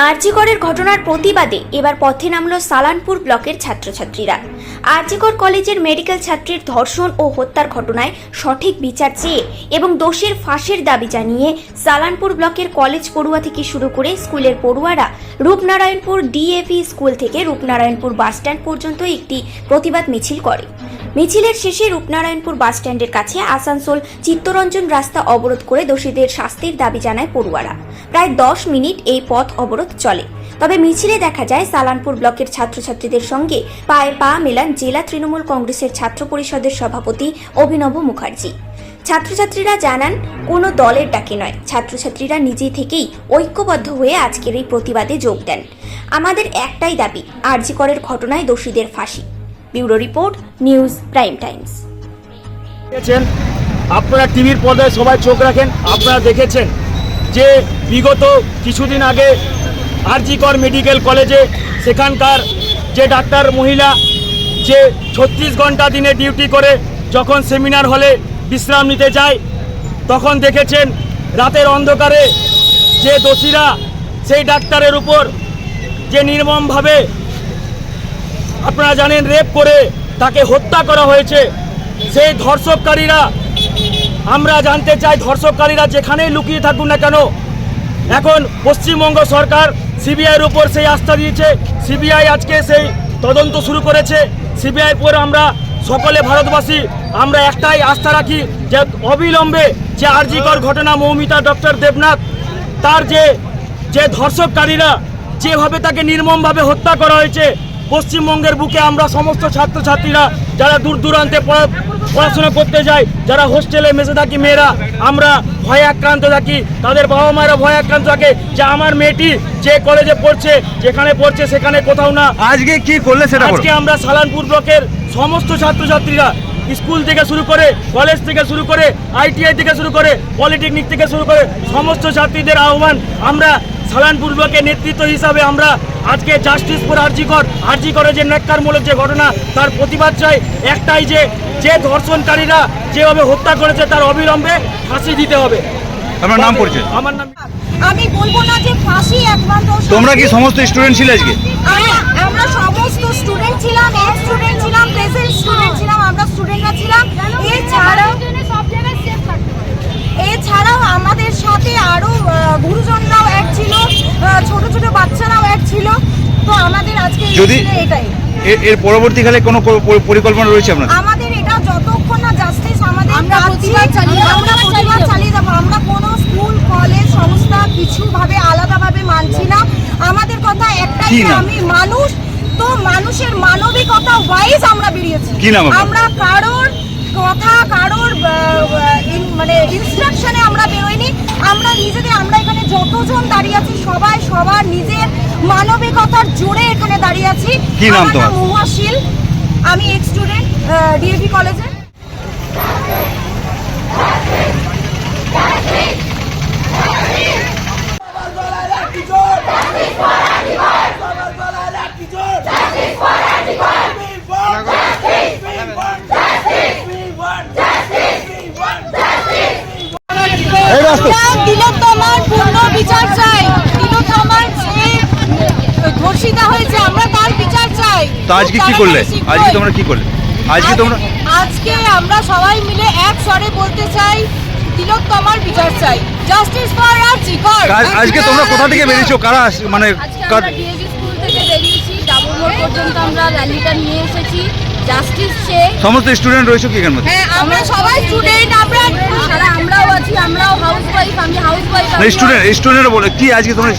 আরজিকরের ঘটনার প্রতিবাদে এবার পথে নামল সালানপুর ব্লকের ছাত্রছাত্রীরা। আরজিকর কলেজের মেডিকেল ছাত্রীর ধর্ষণ ও হত্যার ঘটনায় সঠিক বিচার চেয়ে এবং দোষীর ফাঁসির দাবি জানিয়ে সালানপুর ব্লকের কলেজ পড়ুয়া থেকে শুরু করে স্কুলের পড়ুয়ারা রূপনারায়ণপুর ডিএভি স্কুল থেকে রূপনারায়ণপুর বাসস্ট্যান্ড পর্যন্ত একটি প্রতিবাদ মিছিল করে। মিছিলের শেষে রূপনারায়ণপুর বাসস্ট্যান্ডের কাছে আসানসোল চিত্তরঞ্জন রাস্তা অবরোধ করে দোষীদের শাস্তির দাবি জানায় পড়ুয়ারা। প্রায় 10 মিনিট এই পথ অবরোধ চলে। তবে মিছিলে দেখা যায় সালানপুর ব্লকের ছাত্রছাত্রীদের সঙ্গে পায়ে পা মেলান জেলা তৃণমূল কংগ্রেসের ছাত্র পরিষদের সভাপতি অভিনব মুখার্জি। ছাত্রছাত্রীরা জানান কোনো দলের ডাকে নয়, ছাত্রছাত্রীরা নিজে থেকেই ঐক্যবদ্ধ হয়ে আজকের এই প্রতিবাদে যোগ দেন। আমাদের একটাই দাবি, আরজিকরের ঘটনায় দোষীদের ফাঁসি। Bureau report, news prime Times. আপনারা টিভির পর্দায় সবাই চোখ রাখেন, আপনারা দেখেছেন যে বিগত কিছুদিন আগে আরজিকর মেডিকেল কলেজে সেখানকার যে ডাক্তার মহিলা যে 36 ঘন্টা দিনে ডিউটি করে যখন সেমিনার হলে বিশ্রাম নিতে যায়, তখন দেখেছেন রাতের অন্ধকারে যে দোষীরা সেই ডাক্তারের উপর যে নির্মমভাবে আপনারা জানেন রেপ করে তাকে হত্যা করা হয়েছে। সেই ধর্ষককারীরা, আমরা জানতে চাই ধর্ষককারীরা যেখানেই লুকিয়ে থাকুন না কেন, এখন পশ্চিমবঙ্গ সরকার সিবিআইয়ের উপর সেই আস্থা দিয়েছে। সিবিআই আজকে সেই তদন্ত শুরু করেছে। সিবিআইয়ের উপর আমরা সকলে ভারতবাসী আমরা একটাই আস্থা রাখি যে অবিলম্বে যে আরজিকর ঘটনা মৌমিতা ডক্টর দেবনাথ তার যে ধর্ষককারীরা যেভাবে তাকে নির্মমভাবে হত্যা করা হয়েছে, পশ্চিমবঙ্গের বুকে আমরা সমস্ত ছাত্রছাত্রীরা যারা দূর দূরান্তে পড়াশোনা করতে যায়, যারা হোস্টেলে মেসে থাকি মেয়েরা, আমরা ভয়ে আক্রান্ত থাকি, তাদের বাবা মায়েরা ভয়ে আক্রান্ত থাকে যে আমার মেয়েটি যে কলেজে পড়ছে, যেখানে পড়ছে সেখানে কোথাও না। আজকে কি করলে সেটা? আজকে আমরা সালানপুর ব্লকের সমস্ত ছাত্রছাত্রীরা স্কুল থেকে শুরু করে কলেজ থেকে শুরু করে আইটিআই থেকে শুরু করে পলিটেকনিক থেকে শুরু করে সমস্ত ছাত্রীদের আহ্বান, আমরা সালানপুর ব্লকের নেতৃত্ব হিসাবে আমরা আজকে জাস্টিস ফর আরজিকরের যে ন্যাক্কারমূলক যে ঘটনা তার প্রতিবাদ চাই। একটাই যে ধর্ষণকারীরা যেভাবে হত্যা করেছে তার অবিলম্বে ফাঁসি দিতে হবে। আমার নাম পড়ছে, আমার নাম আমি বলবো না যে ফাঁসি একমাত্র। তোমরা কি সমস্ত স্টুডেন্ট ছিলে আজকে? আমরা সমস্ত স্টুডেন্ট ছিলাম, এক্স স্টুডেন্ট ছিলাম, প্রেজেন্ট স্টুডেন্ট ছিলাম, আমরা স্টুডেন্টরা ছিলাম। এছাড়াও আমাদের সাথে আরো গুরুজনরাও এক ছিল, ছোট ছোট বাচ্চারাও এক ছিল। তো আমাদের আজকে যদি এটাই এর পরবর্তীকালে কোনো পরিকল্পনা রয়েছে আপনাদের? আমাদের এটা যতক্ষণ না জাস্টিস আমাদের আমরা প্রতিবাদ চালিয়ে যাবো। আমরা কোনো স্কুল কলেজ সংস্থা কিছু ভাবে আলাদাভাবে মানছি না। আমাদের কথা একটাই, আমি মানুষ, তো মানুষের মানবিকতা ওয়াইজ আমরা বেরিয়েছি। আমরা কারোর কথা কারোর মানে ইনস্ট্রাকশনে আমরা বেরোইনি। আমরা নিজেদের, আমরা এখানে যতজন দাঁড়িয়ে আছি সবাই সবার নিজের মানবিকতার জোরে এখানে দাঁড়িয়ে আছি। কি নাম তোমার? মুহাশিল, আমি এক্স স্টুডেন্ট ডিএভি কলেজে। তিলোত্তমার পূর্ণ বিচার চাই। তিলোত্তমার যে ধর্ষিতা হয়েছে আমরা তার বিচার চাই। তো আজকে কি করলে? আজকে তোমরা কি করলে? আজকে আমরা সবাই মিলে এক স্বরে বলতে চাই তিলোত্তমার বিচার চাই। Justice for RG Kar. আজকে তোমরা কোথা থেকে বেরিয়েছো? কারা মানে ডিএভি স্কুল থেকে বেরিয়েছি, ডাবল মোড় পর্যন্ত আমরা র্যালিটা নিয়ে এসেছি। জাস্টিস চেয়ে সমস্ত স্টুডেন্ট রয়েছে কি এখানে? হ্যাঁ, আমরা সবাই স্টুডেন্ট, আমরাও আছি, আমরাও হাউস ওয়াইফ, আমি হাউস ওয়াইফ। স্টুডেন্ট বলে কি আজকে তোমরা